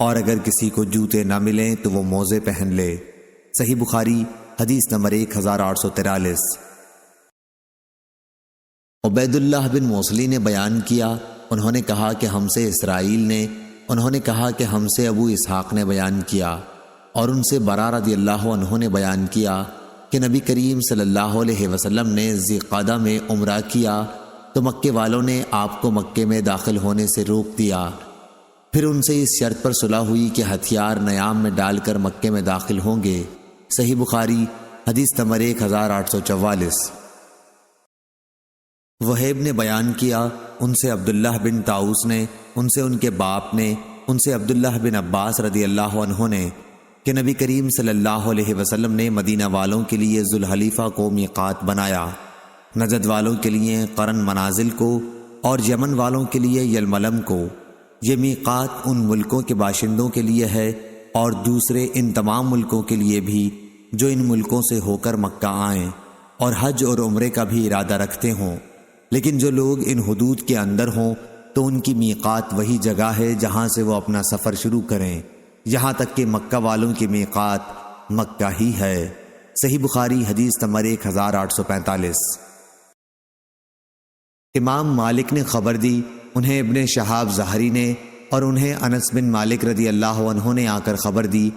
اور اگر کسی کو جوتے نہ ملیں تو وہ موزے پہن لے۔ صحیح بخاری حدیث نمبر 1843۔ عبید اللہ بن موصلی نے بیان کیا، انہوں نے کہا کہ ہم سے اسرائیل نے، انہوں نے کہا کہ ہم سے ابو اسحاق نے بیان کیا، اور ان سے برا رضی اللہ عنہ نے بیان کیا کہ نبی کریم صلی اللہ علیہ وسلم نے ذی قعدہ میں عمرہ کیا تو مکے والوں نے آپ کو مکے میں داخل ہونے سے روک دیا۔ پھر ان سے اس شرط پر صلح ہوئی کہ ہتھیار نیام میں ڈال کر مکے میں داخل ہوں گے۔ صحیح بخاری حدیث نمبر 1844۔ وہیب نے بیان کیا، ان سے عبداللہ بن طاؤس نے، ان سے ان کے باپ نے، ان سے عبداللہ بن عباس رضی اللہ عنہ نے کہ نبی کریم صلی اللہ علیہ وسلم نے مدینہ والوں کے لیے ذوالحلیفہ کو میقات بنایا، نجد والوں کے لیے قرن منازل کو اور یمن والوں کے لیے یلملم کو۔ یہ میقات ان ملکوں کے باشندوں کے لیے ہے اور دوسرے ان تمام ملکوں کے لیے بھی جو ان ملکوں سے ہو کر مکہ آئیں اور حج اور عمرے کا بھی ارادہ رکھتے ہوں، لیکن جو لوگ ان حدود کے اندر ہوں تو ان کی میقات وہی جگہ ہے جہاں سے وہ اپنا سفر شروع کریں، یہاں تک کہ مکہ والوں کی میقات مکہ ہی ہے۔ صحیح بخاری حدیث نمبر 1845۔ امام مالک نے خبر دی، انہیں ابن شہاب زہری نے اور انہیں انس بن مالک رضی اللہ عنہ نے آ کر خبر دی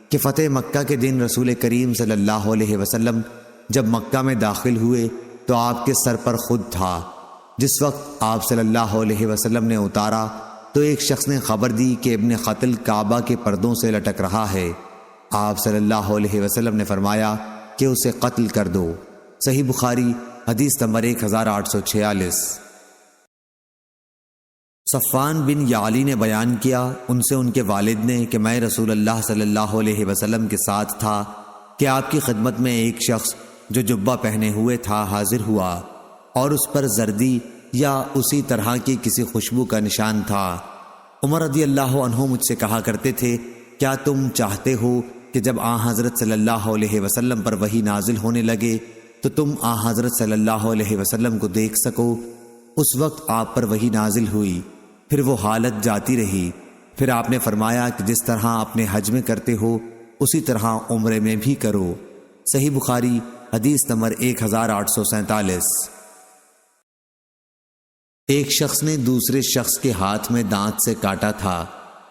کہ فتح مکہ کے دن رسول کریم صلی اللہ علیہ وسلم جب مکہ میں داخل ہوئے تو آپ کے سر پر خود تھا۔ جس وقت آپ صلی اللہ علیہ وسلم نے اتارا تو ایک شخص نے خبر دی کہ ابن قتل کعبہ کے پردوں سے لٹک رہا ہے۔ آپ صلی اللہ علیہ وسلم نے فرمایا کہ اسے قتل کر دو۔ صحیح بخاری حدیث نمبر 1846۔ صفوان بن یعلی نے بیان کیا، ان سے ان کے والد نے کہ میں رسول اللہ صلی اللہ علیہ وسلم کے ساتھ تھا کہ آپ کی خدمت میں ایک شخص جو جبہ پہنے ہوئے تھا حاضر ہوا اور اس پر زردی یا اسی طرح کی کسی خوشبو کا نشان تھا۔ عمر رضی اللہ عنہ مجھ سے کہا کرتے تھے، کیا تم چاہتے ہو کہ جب آن حضرت صلی اللہ علیہ وسلم پر وحی نازل ہونے لگے تو تم آن حضرت صلی اللہ علیہ وسلم کو دیکھ سکو؟ اس وقت آپ پر وحی نازل ہوئی، پھر وہ حالت جاتی رہی، پھر آپ نے فرمایا کہ جس طرح اپنے حج میں کرتے ہو اسی طرح عمرے میں بھی کرو۔ صحیح بخاری حدیث نمبر 1847۔ ایک شخص نے دوسرے شخص کے ہاتھ میں دانت سے کاٹا تھا،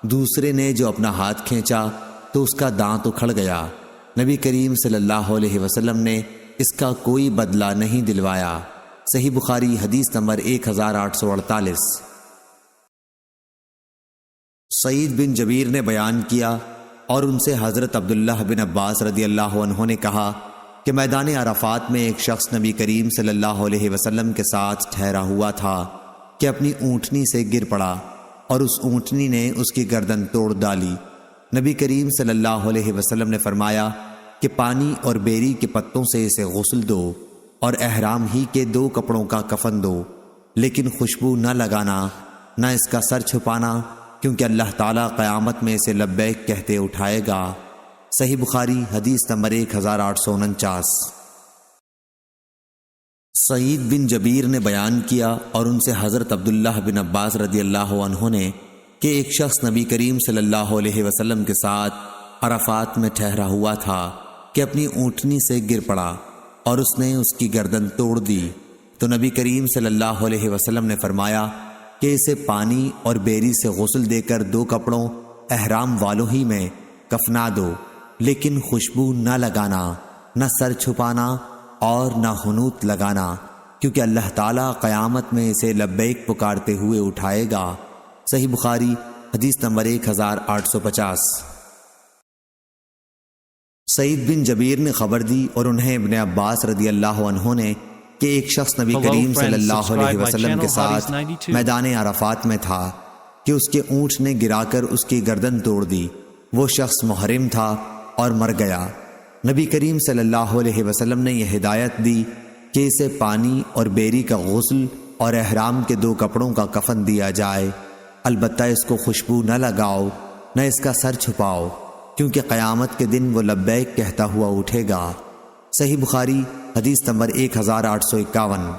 دوسرے نے جو اپنا ہاتھ کھینچا تو اس کا دانت اکھڑ گیا۔ نبی کریم صلی اللہ علیہ وسلم نے اس کا کوئی بدلہ نہیں دلوایا۔ صحیح بخاری حدیث نمبر 1848۔ سعید بن جبیر نے بیان کیا اور ان سے حضرت عبداللہ بن عباس رضی اللہ عنہ نے کہا کہ میدان عرفات میں ایک شخص نبی کریم صلی اللہ علیہ وسلم کے ساتھ ٹھہرا ہوا تھا کہ اپنی اونٹنی سے گر پڑا اور اس اونٹنی نے اس کی گردن توڑ ڈالی۔ نبی کریم صلی اللہ علیہ وسلم نے فرمایا کہ پانی اور بیری کے پتوں سے اسے غسل دو اور احرام ہی کے 2 کپڑوں کا کفن دو، لیکن خوشبو نہ لگانا، نہ اس کا سر چھپانا، کیونکہ اللہ تعالیٰ قیامت میں اسے لبیک کہتے اٹھائے گا۔ صحیح بخاری حدیث نمبر 1849۔ سعید بن جبیر نے بیان کیا اور ان سے حضرت عبداللہ بن عباس رضی اللہ عنہ نے کہ ایک شخص نبی کریم صلی اللہ علیہ وسلم کے ساتھ عرفات میں ٹھہرا ہوا تھا کہ اپنی اونٹنی سے گر پڑا اور اس نے اس کی گردن توڑ دی، تو نبی کریم صلی اللہ علیہ وسلم نے فرمایا کہ اسے پانی اور بیری سے غسل دے کر 2 کپڑوں احرام والوں ہی میں کفنا دو، لیکن خوشبو نہ لگانا، نہ سر چھپانا اور نہ حنوط لگانا، کیونکہ اللہ تعالیٰ قیامت میں اسے لبیک پکارتے ہوئے اٹھائے گا۔ صحیح بخاری حدیث نمبر 1850۔ سعید بن جبیر نے خبر دی اور انہیں ابن عباس رضی اللہ عنہ نے کہ ایک شخص نبی کریم صلی اللہ علیہ وسلم کے ساتھ میدان عرفات میں تھا کہ اس کے اونٹ نے گرا کر اس کی گردن توڑ دی۔ وہ شخص محرم تھا اور مر گیا۔ نبی کریم صلی اللہ علیہ وسلم نے یہ ہدایت دی کہ اسے پانی اور بیری کا غسل اور احرام کے 2 کپڑوں کا کفن دیا جائے، البتہ اس کو خوشبو نہ لگاؤ، نہ اس کا سر چھپاؤ، کیونکہ قیامت کے دن وہ لبیک کہتا ہوا اٹھے گا۔ صحیح بخاری حدیث نمبر 1851۔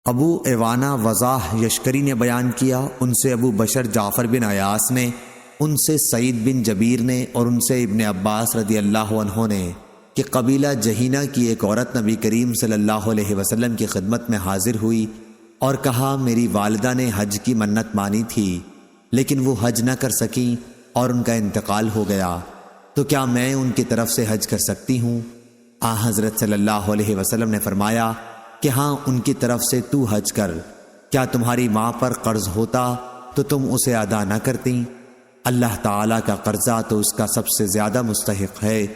ابو ایوانہ وضاح یشکری نے بیان کیا، ان سے ابو بشر جعفر بن عیاس نے، ان سے سعید بن جبیر نے اور ان سے ابن عباس رضی اللہ عنہ نے کہ قبیلہ جہینہ کی ایک عورت نبی کریم صلی اللہ علیہ وسلم کی خدمت میں حاضر ہوئی اور کہا، میری والدہ نے حج کی منت مانی تھی لیکن وہ حج نہ کر سکیں اور ان کا انتقال ہو گیا، تو کیا میں ان کی طرف سے حج کر سکتی ہوں؟ حضرت صلی اللہ علیہ وسلم نے فرمایا کہ ہاں، ان کی طرف سے تو حج کر۔ کیا تمہاری ماں پر قرض ہوتا تو تم اسے ادا نہ کرتی؟ اللہ تعالیٰ کا قرضہ تو اس کا سب سے زیادہ مستحق ہے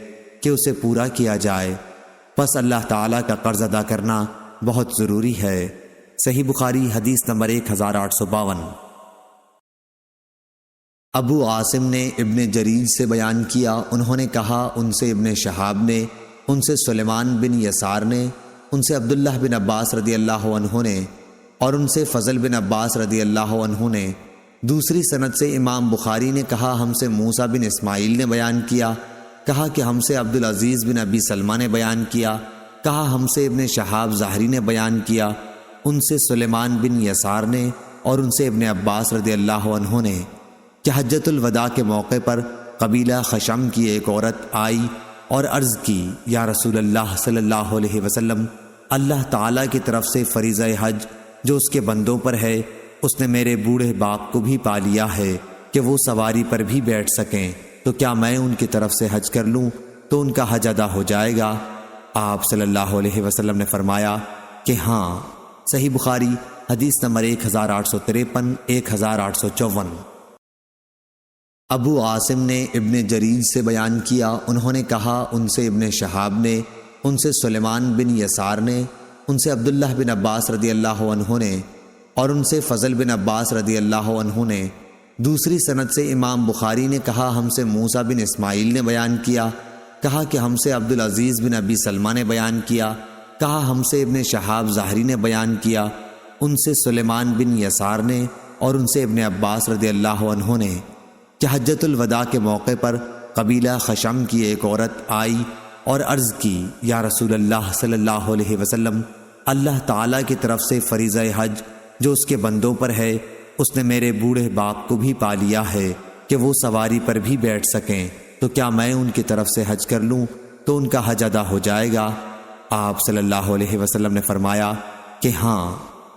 کہ اسے پورا کیا جائے، پس اللہ تعالیٰ کا قرض ادا کرنا بہت ضروری ہے۔ صحیح بخاری حدیث نمبر 1852۔ ابو عاصم نے ابن جریر سے بیان کیا، انہوں نے کہا، ان سے ابن شہاب نے، ان سے سلیمان بن یسار نے، ان سے عبداللہ بن عباس رضی اللہ عنہ نے اور ان سے فضل بن عباس رضی اللہ عنہ نے۔ دوسری سند سے امام بخاری نے کہا، ہم سے موسیٰ بن اسماعیل نے بیان کیا، کہا کہ ہم سے عبدالعزیز بن ابی سلمہ نے بیان کیا، کہا ہم سے ابن شہاب ظاہری نے بیان کیا، ان سے سلیمان بن یسار نے اور ان سے ابن عباس رضی اللہ عنہ نے کہ حجۃ الوداع کے موقع پر قبیلہ خشم کی ایک عورت آئی اور عرض کی یا رسول اللہ صلی اللہ علیہ وسلم، اللہ تعالیٰ کی طرف سے فریضہ حج جو اس کے بندوں پر ہے، اس نے میرے بوڑھے باپ کو بھی پا لیا ہے کہ وہ سواری پر بھی بیٹھ سکیں، تو کیا میں ان کی طرف سے حج کر لوں تو ان کا حج ادا ہو جائے گا؟ آپ صلی اللہ علیہ وسلم نے فرمایا کہ ہاں۔ صحیح بخاری حدیث نمبر 1853 1854۔ ابو عاصم نے ابن جریر سے بیان کیا، انہوں نے کہا ان سے ابن شہاب نے، ان سے سلیمان بن یسار نے، ان سے عبداللہ بن عباس رضی اللہ عنہ نے، اور ان سے فضل بن عباس رضی اللہ عنہ نے۔ دوسری سند سے امام بخاری نے کہا ہم سے موسیٰ بن اسماعیل نے بیان کیا، کہا کہ ہم سے عبدالعزیز بن ابی سلمہ نے بیان کیا، کہا ہم سے ابن شہاب ظاہری نے بیان کیا، ان سے سلیمان بن یسار نے، اور ان سے ابن عباس رضی اللہ عنہ نے کہ حجۃ الوداع کے موقع پر قبیلہ خشم کی ایک عورت آئی اور عرض کی یا رسول اللہ صلی اللہ علیہ وسلم، اللہ تعالیٰ کی طرف سے فریضہ حج جو اس کے بندوں پر ہے، اس نے میرے بوڑھے باپ کو بھی پا لیا ہے کہ وہ سواری پر بھی بیٹھ سکیں، تو کیا میں ان کی طرف سے حج کر لوں تو ان کا حج ادا ہو جائے گا؟ آپ صلی اللہ علیہ وسلم نے فرمایا کہ ہاں۔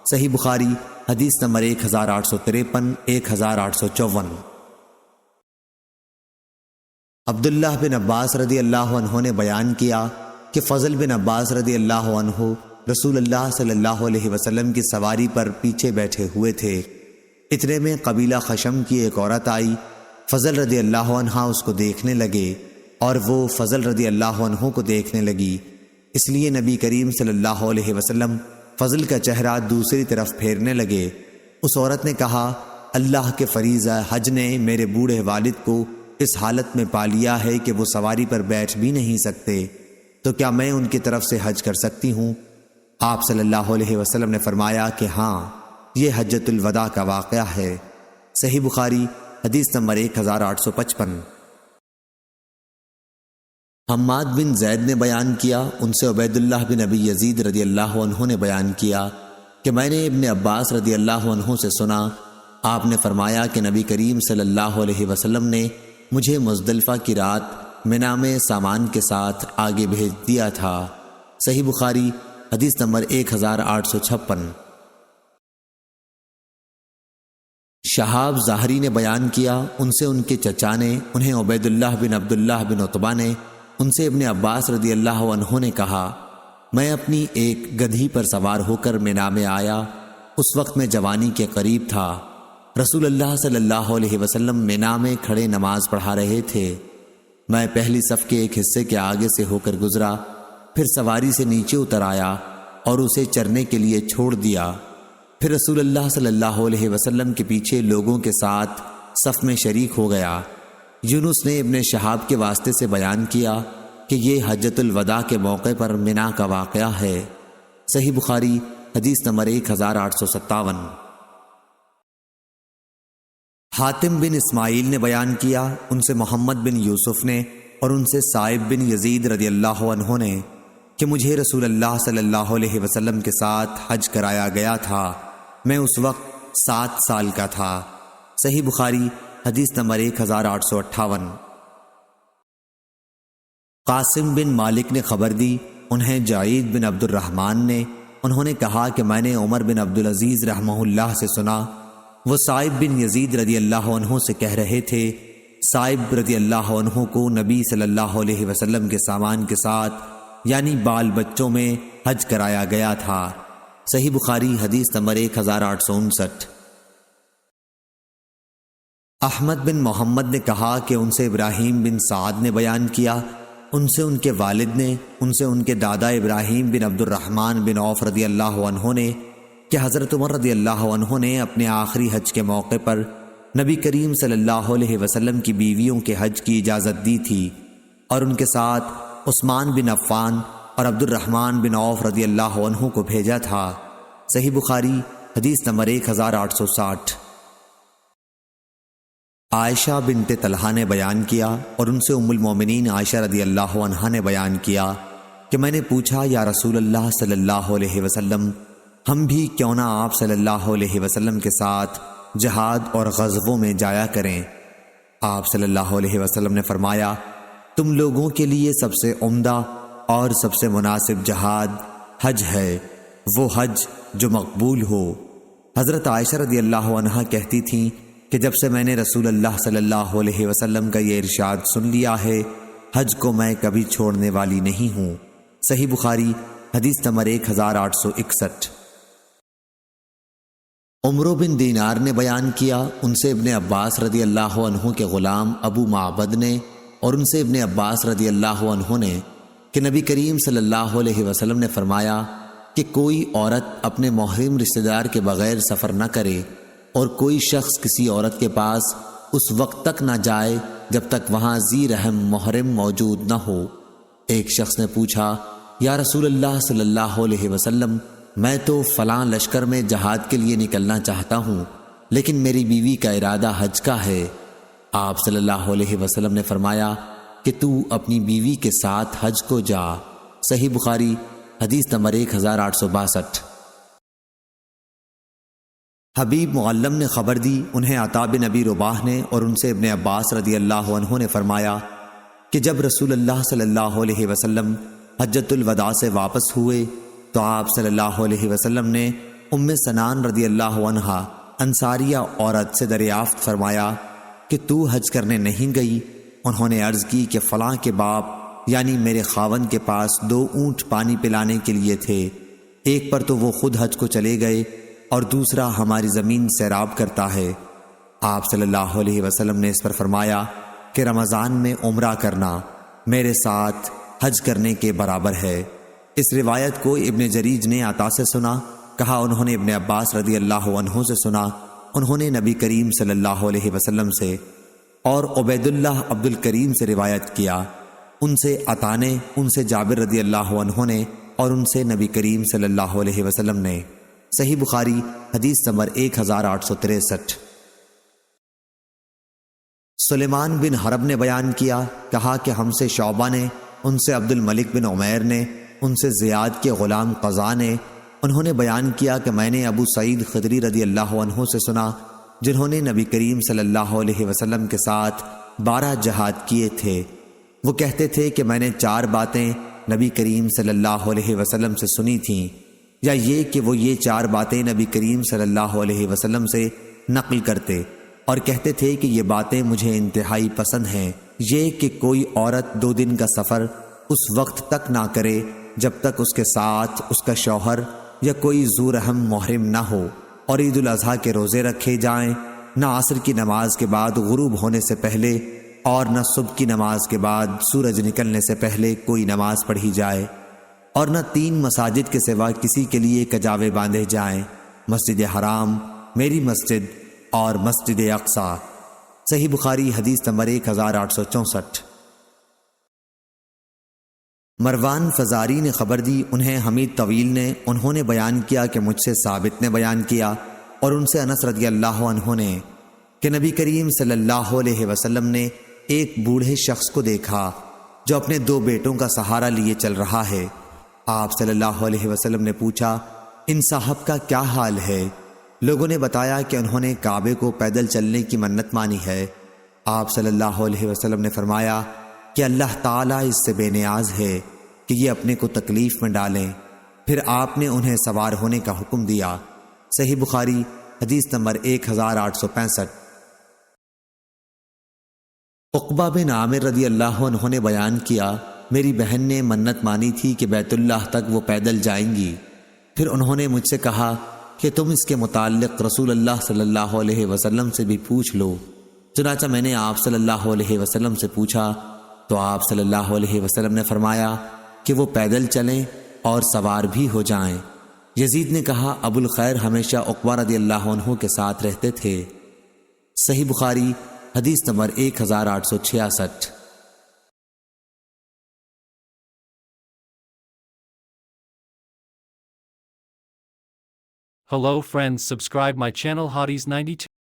صحیح بخاری حدیث نمبر 1853 1854۔ عبداللہ بن عباس رضی اللہ عنہ نے بیان کیا کہ فضل بن عباس رضی اللہ عنہ رسول اللہ صلی اللہ علیہ وسلم کی سواری پر پیچھے بیٹھے ہوئے تھے، اتنے میں قبیلہ خشم کی ایک عورت آئی، فضل رضی اللہ عنہ اس کو دیکھنے لگے اور وہ فضل رضی اللہ عنہ کو دیکھنے لگی، اس لیے نبی کریم صلی اللہ علیہ وسلم فضل کا چہرہ دوسری طرف پھیرنے لگے۔ اس عورت نے کہا اللہ کے فریضہ حج نے میرے بوڑھے والد کو اس حالت میں پا لیا ہے کہ وہ سواری پر بیٹھ بھی نہیں سکتے، تو کیا میں ان کی طرف سے حج کر سکتی ہوں؟ آپ صلی اللہ علیہ وسلم نے فرمایا کہ ہاں، یہ حجۃ الوداع کا واقعہ ہے۔ صحیح بخاری حدیث نمبر 1855۔ حماد بن زید نے بیان کیا، ان سے عبید اللہ بن ابی یزید رضی اللہ عنہ نے بیان کیا کہ میں نے ابن عباس رضی اللہ عنہ سے سنا، آپ نے فرمایا کہ نبی کریم صلی اللہ علیہ وسلم نے مجھے مزدلفہ کی رات منا میں سامان کے ساتھ آگے بھیج دیا تھا۔ صحیح بخاری حدیث نمبر 1856۔ شہاب ظاہری نے بیان کیا، ان سے ان کے چچا نے، انہیں عبید اللہ بن عبداللہ بن عتبہ نے، ان سے ابن عباس رضی اللہ عنہ نے کہا میں اپنی ایک گدھی پر سوار ہو کر مینا میں آیا، اس وقت میں جوانی کے قریب تھا، رسول اللہ صلی اللہ علیہ وسلم مینا میں کھڑے نماز پڑھا رہے تھے، میں پہلی صف کے ایک حصے کے آگے سے ہو کر گزرا، پھر سواری سے نیچے اتر آیا اور اسے چرنے کے لیے چھوڑ دیا، پھر رسول اللہ صلی اللہ علیہ وسلم کے پیچھے لوگوں کے ساتھ صف میں شریک ہو گیا۔ یونس نے ابن شہاب کے واسطے سے بیان کیا کہ یہ حجۃ الوداع کے موقع پر منا کا واقعہ ہے۔ صحیح بخاری حدیث نمبر 1857۔ حاتم بن اسماعیل نے بیان کیا، ان سے محمد بن یوسف نے اور ان سے صائب بن یزید رضی اللہ عنہ نے کہ مجھے رسول اللہ صلی اللہ علیہ وسلم کے ساتھ حج کرایا گیا تھا، میں اس وقت 7 سال کا تھا۔ صحیح بخاری حدیث نمبر 1858۔ قاسم بن مالک نے خبر دی، انہیں جعید بن عبد الرحمن نے، انہوں نے کہا کہ میں نے عمر بن عبدالعزیز رحمہ اللہ سے سنا، وہ صائب بن یزید رضی اللہ عنہ سے کہہ رہے تھے صائب رضی اللہ عنہ کو نبی صلی اللہ علیہ وسلم کے سامان کے ساتھ یعنی بال بچوں میں حج کرایا گیا تھا۔ صحیح بخاری حدیث نمبر 1859۔ احمد بن محمد نے کہا کہ ان سے ابراہیم بن سعد نے بیان کیا، ان سے ان کے والد نے، ان سے ان کے دادا ابراہیم بن عبد الرحمن بن عوف رضی اللہ عنہ نے کہ حضرت عمر رضی اللہ عنہ نے اپنے آخری حج کے موقع پر نبی کریم صلی اللہ علیہ وسلم کی بیویوں کے حج کی اجازت دی تھی اور ان کے ساتھ عثمان بن عفان اور عبد الرحمن بن عوف رضی اللہ عنہ کو بھیجا تھا۔ صحیح بخاری حدیث نمبر 1860۔ عائشہ بنت طلحہ نے بیان کیا اور ان سے ام المومنین عائشہ رضی اللہ عنہا نے بیان کیا کہ میں نے پوچھا یا رسول اللہ صلی اللہ علیہ وسلم، ہم بھی کیوں نہ آپ صلی اللہ علیہ وسلم کے ساتھ جہاد اور غزووں میں جایا کریں؟ آپ صلی اللہ علیہ وسلم نے فرمایا تم لوگوں کے لیے سب سے عمدہ اور سب سے مناسب جہاد حج ہے، وہ حج جو مقبول ہو۔ حضرت عائشہ رضی اللہ عنہا کہتی تھیں کہ جب سے میں نے رسول اللہ صلی اللہ علیہ وسلم کا یہ ارشاد سن لیا ہے، حج کو میں کبھی چھوڑنے والی نہیں ہوں۔ صحیح بخاری حدیث نمبر 1861۔ عمرو بن دینار نے بیان کیا، ان سے ابن عباس رضی اللہ عنہ کے غلام ابو معبد نے اور ان سے ابن عباس رضی اللہ عنہ نے کہ نبی کریم صلی اللہ علیہ وسلم نے فرمایا کہ کوئی عورت اپنے محرم رشتہ دار کے بغیر سفر نہ کرے اور کوئی شخص کسی عورت کے پاس اس وقت تک نہ جائے جب تک وہاں ذی رحم محرم موجود نہ ہو۔ ایک شخص نے پوچھا، یا رسول اللہ صلی اللہ علیہ وسلم، میں تو فلاں لشکر میں جہاد کے لیے نکلنا چاہتا ہوں، لیکن میری بیوی کا ارادہ حج کا ہے۔ آپ صلی اللہ علیہ وسلم نے فرمایا کہ تو اپنی بیوی کے ساتھ حج کو جا۔ صحیح بخاری حدیث نمبر 1862۔ حبیب معلم نے خبر دی، انہیں عطا بن ابی رباح نے اور ان سے ابن عباس رضی اللہ عنہ نے فرمایا کہ جب رسول اللہ صلی اللہ علیہ وسلم حجۃ الوداع سے واپس ہوئے تو آپ صلی اللہ علیہ وسلم نے ام سنان رضی اللہ عنہا انصاریہ عورت سے دریافت فرمایا کہ تو حج کرنے نہیں گئی؟ انہوں نے عرض کی کہ فلاں کے باپ یعنی میرے خاوند کے پاس 2 اونٹ پانی پلانے کے لیے تھے، ایک پر تو وہ خود حج کو چلے گئے اور دوسرا ہماری زمین سیراب کرتا ہے۔ آپ صلی اللہ علیہ وسلم نے اس پر فرمایا کہ رمضان میں عمرہ کرنا میرے ساتھ حج کرنے کے برابر ہے۔ اس روایت کو ابن جریج نے عطا سے سنا، کہا انہوں نے ابن عباس رضی اللہ عنہ سے سنا، انہوں نے نبی کریم صلی اللہ علیہ وسلم سے، اور عبید اللہ عبد الکریم سے روایت کیا، ان سے عطا نے، ان سے جابر رضی اللہ عنہ نے اور ان سے نبی کریم صلی اللہ علیہ وسلم نے۔ صحیح بخاری حدیث نمبر 1863۔ سلیمان بن حرب نے بیان کیا، کہا کہ ہم سے شعبہ نے، ان سے عبد الملک بن عمیر نے، ان سے زیاد کے غلام قضا نے، انہوں نے بیان کیا کہ میں نے ابو سعید خدری رضی اللہ عنہ سے سنا، جنہوں نے نبی کریم صلی اللہ علیہ وسلم کے ساتھ 12 جہاد کیے تھے۔ وہ کہتے تھے کہ میں نے 4 باتیں نبی کریم صلی اللہ علیہ وسلم سے سنی تھیں، یا یہ کہ وہ یہ 4 باتیں نبی کریم صلی اللہ علیہ وسلم سے نقل کرتے اور کہتے تھے کہ یہ باتیں مجھے انتہائی پسند ہیں، یہ کہ کوئی عورت 2 دن کا سفر اس وقت تک نہ کرے جب تک اس کے ساتھ اس کا شوہر یا کوئی ذو رحم محرم نہ ہو، اور عید الاضحیٰ کے روزے رکھے جائیں، نہ عصر کی نماز کے بعد غروب ہونے سے پہلے اور نہ صبح کی نماز کے بعد سورج نکلنے سے پہلے کوئی نماز پڑھی جائے، اور نہ 3 مساجد کے سوا کسی کے لیے کجاوے باندھے جائیں، مسجد حرام، میری مسجد اور مسجد اقصیٰ۔ صحیح بخاری حدیث نمبر 1864۔ مروان فزاری نے خبر دی، انہیں حمید طویل نے، انہوں نے بیان کیا کہ مجھ سے ثابت نے بیان کیا اور ان سے انس رضی اللہ عنہ نے کہ نبی کریم صلی اللہ علیہ وسلم نے ایک بوڑھے شخص کو دیکھا جو اپنے 2 بیٹوں کا سہارا لیے چل رہا ہے۔ آپ صلی اللہ علیہ وسلم نے پوچھا، ان صاحب کا کیا حال ہے؟ لوگوں نے بتایا کہ انہوں نے کعبے کو پیدل چلنے کی منت مانی ہے۔ آپ صلی اللہ علیہ وسلم نے فرمایا کہ اللہ تعالیٰ اس سے بے نیاز ہے کہ یہ اپنے کو تکلیف میں ڈالیں۔ پھر آپ نے انہیں سوار ہونے کا حکم دیا۔ صحیح بخاری حدیث نمبر 1865۔ عقبہ بن عامر رضی اللہ عنہ نے بیان کیا، میری بہن نے منت مانی تھی کہ بیت اللہ تک وہ پیدل جائیں گی۔ پھر انہوں نے مجھ سے کہا کہ تم اس کے متعلق رسول اللہ صلی اللہ علیہ وسلم سے بھی پوچھ لو۔ چنانچہ میں نے آپ صلی اللہ علیہ وسلم سے پوچھا تو آپ صلی اللہ علیہ وسلم نے فرمایا کہ وہ پیدل چلیں اور سوار بھی ہو جائیں۔ یزید نے کہا، ابو الخیر ہمیشہ عقبہ رضی اللہ عنہ کے ساتھ رہتے تھے۔ صحیح بخاری حدیث number 1866۔ Hello friends, subscribe my channel Hotties92.